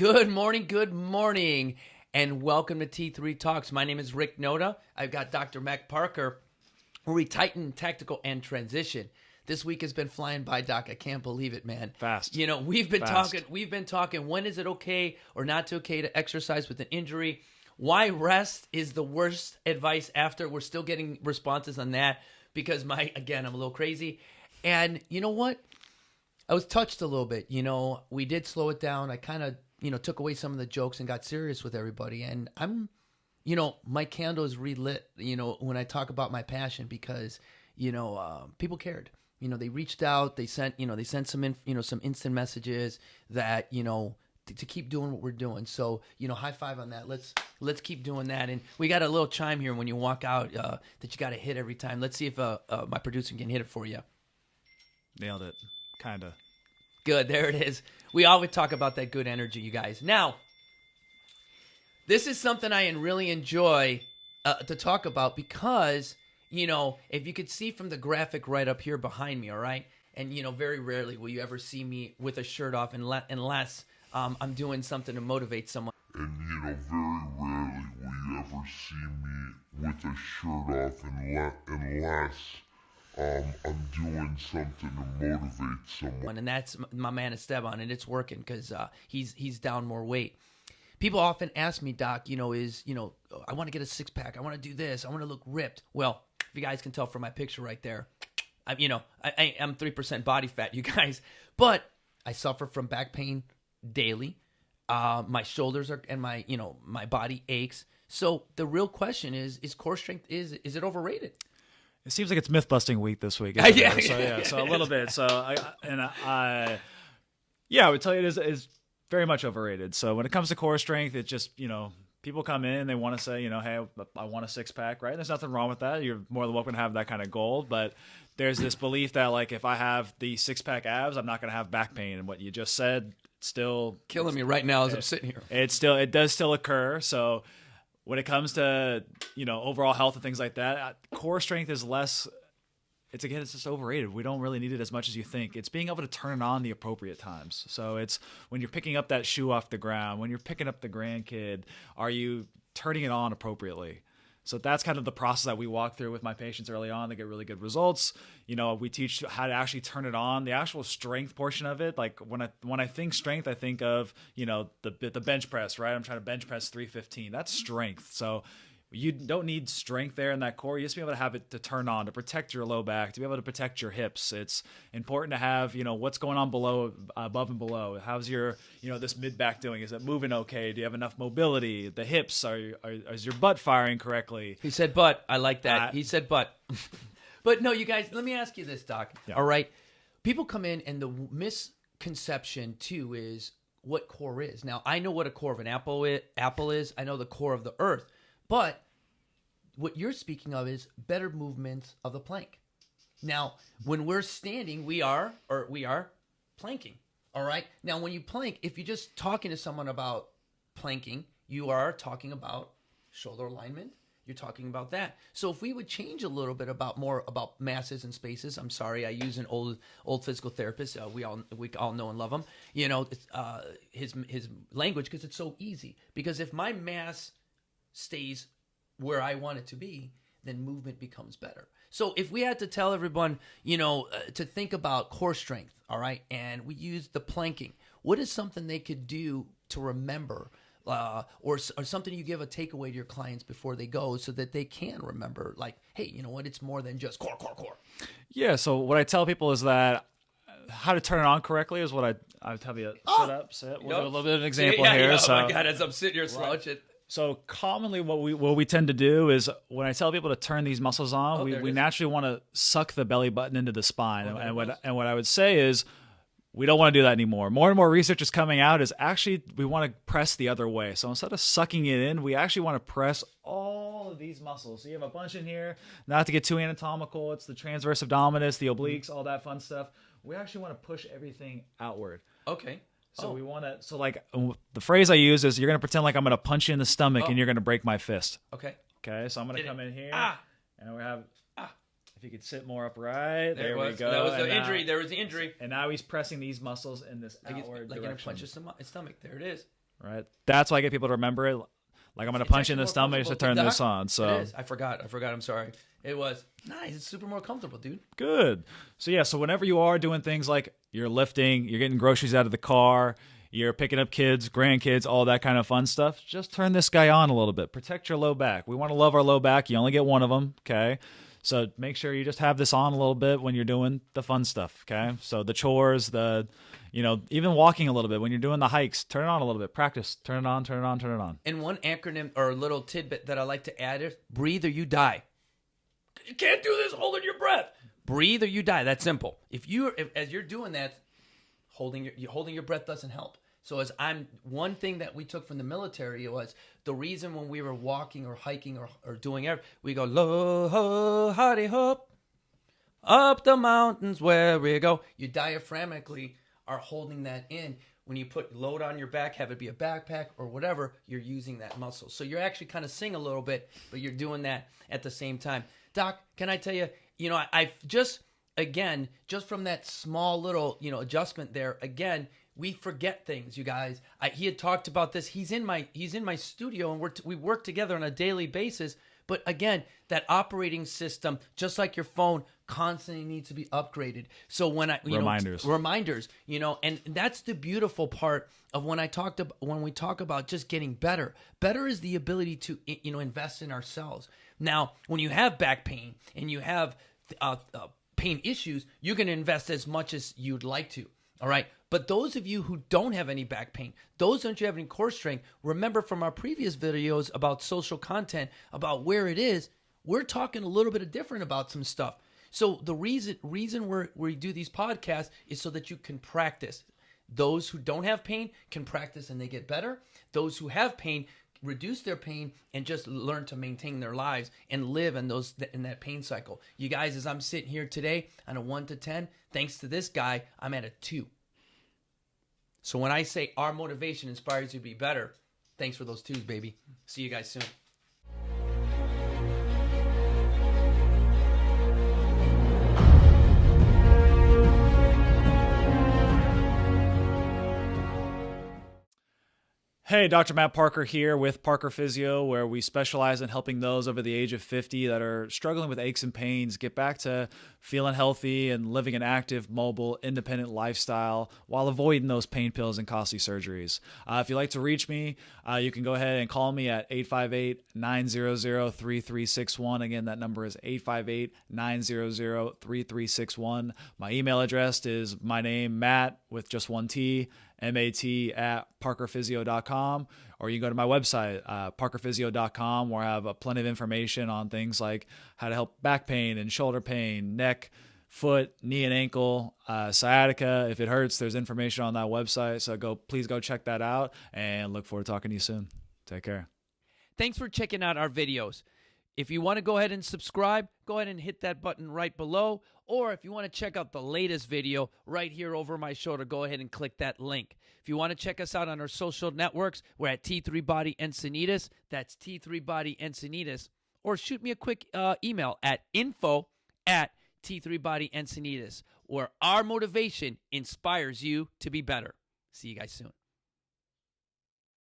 Good morning, and welcome to T3 Talks. My name is Rick Noda. I've got Dr. Mac Parker, where we tighten, tactical, and transition. This week has been flying by, Doc. I can't believe it, man. Fast. You know, we've been talking. When is it okay or not okay to exercise with an injury? Why rest is the worst advice after. We're still getting responses on that because I'm a little crazy. And you know what? I was touched a little bit. You know, we did slow it down. I kind of, took away some of the jokes and got serious with everybody. And my candle is relit, when I talk about my passion because, people cared. They reached out, they sent some, some instant messages that, to keep doing what we're doing. So, high five on that. Let's keep doing that. And we got a little chime here when you walk out that you got to hit every time. Let's see if my producer can hit it for you. Nailed it. Kind of. Good. There it is. We always talk about that good energy, you guys. Now, this is something I really enjoy to talk about because, if you could see from the graphic right up here behind me, all right? And, very rarely will you ever see me with a shirt off unless I'm doing something to motivate someone. And, very rarely will you ever see me with a shirt off unless I'm doing something to motivate someone. And that's my man Esteban, and it's working because he's down more weight. People often ask me, Doc, I want to get a six-pack. I want to do this. I want to look ripped. Well, if you guys can tell from my picture right there, I'm 3% body fat, you guys. But I suffer from back pain daily. My shoulders and my body aches. So the real question is core strength, is it overrated? It seems like it's myth-busting week this week. So a little bit. So I would tell you it is very much overrated. So when it comes to core strength, it just, people come in, they want to say, hey, I want a six-pack, right? There's nothing wrong with that. You're more than welcome to have that kind of goal. But there's this belief that, like, if I have the six-pack abs, I'm not going to have back pain. And what you just said still killing me right now as I'm sitting here. It does still occur. So when it comes to, overall health and things like that, core strength is less. It's just overrated. We don't really need it as much as you think. It's being able to turn it on the appropriate times. So it's when you're picking up that shoe off the ground, when you're picking up the grandkid, are you turning it on appropriately? So that's kind of the process that we walk through with my patients early on. They get really good results. We teach how to actually turn it on. The actual strength portion of it, like when I think strength, I think of, the bench press, right? I'm trying to bench press 315. That's strength. So you don't need strength there in that core. You just be able to have it to turn on, to protect your low back, to be able to protect your hips. It's important to have, what's going on above and below. How's your, this mid back doing? Is it moving okay? Do you have enough mobility? The hips, is your butt firing correctly? He said butt. I like that. He said butt. But no, you guys, let me ask you this, Doc. Yeah. All right. People come in and the misconception too is what core is. Now, I know what a core of an apple is. I know the core of the earth. But what you're speaking of is better movements of the plank. Now, when we're standing, we are planking. All right. Now, when you plank, if you're just talking to someone about planking, you are talking about shoulder alignment. You're talking about that. So if we would change a little bit more about masses and spaces. I'm sorry, I use an old physical therapist. We all know and love him. His language, because it's so easy. Because if my mass stays where I want it to be, then movement becomes better. So if we had to tell everyone, to think about core strength, all right, and we use the planking, what is something they could do to remember, or something you give a takeaway to your clients before they go so that they can remember, like, hey, you know what, it's more than just core. Yeah, so what I tell people is that how to turn it on correctly is what I tell you. Shut up, sit. We'll do a little bit of an example here. Yeah. So, oh my God, as I'm sitting here slouching. So commonly what we tend to do is when I tell people to turn these muscles on, we naturally want to suck the belly button into the spine. And what I would say is we don't want to do that anymore. More and more research is coming out is actually we want to press the other way. So instead of sucking it in, we actually want to press all of these muscles. So you have a bunch in here, not to get too anatomical. It's the transverse abdominis, the obliques, all that fun stuff. We actually want to push everything outward. Okay. So we want to, the phrase I use is you're going to pretend like I'm going to punch you in the stomach and you're going to break my fist. Okay. So I'm going to come in here and we have, if you could sit more upright, there we go. That was the injury. There was the injury. And now he's pressing these muscles in this outward direction. Like in a punch his stomach. There it is. right? That's why I get people to remember it. Like I'm going to punch you in the stomach just to turn this on. So it is. I forgot. I'm sorry. It was nice. It's super more comfortable, dude. Good. So yeah, so whenever you are doing things like you're lifting, you're getting groceries out of the car, you're picking up kids, grandkids, all that kind of fun stuff, just turn this guy on a little bit. Protect your low back. We want to love our low back. You only get one of them, okay? So make sure you just have this on a little bit when you're doing the fun stuff, okay? So the chores, even walking a little bit. When you're doing the hikes, turn it on a little bit. Practice. Turn it on, turn it on, turn it on. And one acronym or little tidbit that I like to add is breathe or you die. You can't do this holding your breath. Breathe or you die. That's simple. If as you're doing that, holding your breath doesn't help. So one thing that we took from the military was the reason when we were walking or hiking or doing everything, we go low ho howdy hop up the mountains where we go. You diaphragmically are holding that in. When you put load on your back, have it be a backpack or whatever, you're using that muscle. So you're actually kind of sing a little bit, but you're doing that at the same time. Doc, can I tell you, I've just from that small little, adjustment there, again, we forget things, you guys. He had talked about this. He's in my studio, and we work together on a daily basis. But again, that operating system, just like your phone, constantly needs to be upgraded. So when reminders, and that's the beautiful part of when we talk about just getting better. Better is the ability to invest in ourselves. Now, when you have back pain and you have pain issues, you can invest as much as you'd like to. All right. But those of you who don't have any back pain, those don't you have any core strength, remember from our previous videos about social content, about where it is, we're talking a little bit different about some stuff. So the reason we do these podcasts is so that you can practice. Those who don't have pain can practice and they get better. Those who have pain reduce their pain and just learn to maintain their lives and live in that pain cycle. You guys, as I'm sitting here today on a 1 to 10, thanks to this guy, I'm at a 2. So when I say our motivation inspires you to be better, thanks for those 2s, baby. See you guys soon. Hey, Dr. Matt Parker here with Parker Physio, where we specialize in helping those over the age of 50 that are struggling with aches and pains get back to feeling healthy and living an active, mobile, independent lifestyle while avoiding those pain pills and costly surgeries. If you'd like to reach me, you can go ahead and call me at 858-900-3361. Again, that number is 858-900-3361. My email address is my name, Matt, with just one T, MAT@parkerphysio.com, or you can go to my website, parkerphysio.com, where I have plenty of information on things like how to help back pain and shoulder pain, neck, foot, knee and ankle, sciatica. If it hurts, there's information on that website. So please go check that out, and look forward to talking to you soon. Take care. Thanks for checking out our videos. If you want to go ahead and subscribe, go ahead and hit that button right below. Or if you want to check out the latest video right here over my shoulder, go ahead and click that link. If you want to check us out on our social networks, we're at T3 Body Encinitas. That's T3 Body Encinitas. Or shoot me a quick email at info@T3 Body Encinitas, where our motivation inspires you to be better. See you guys soon.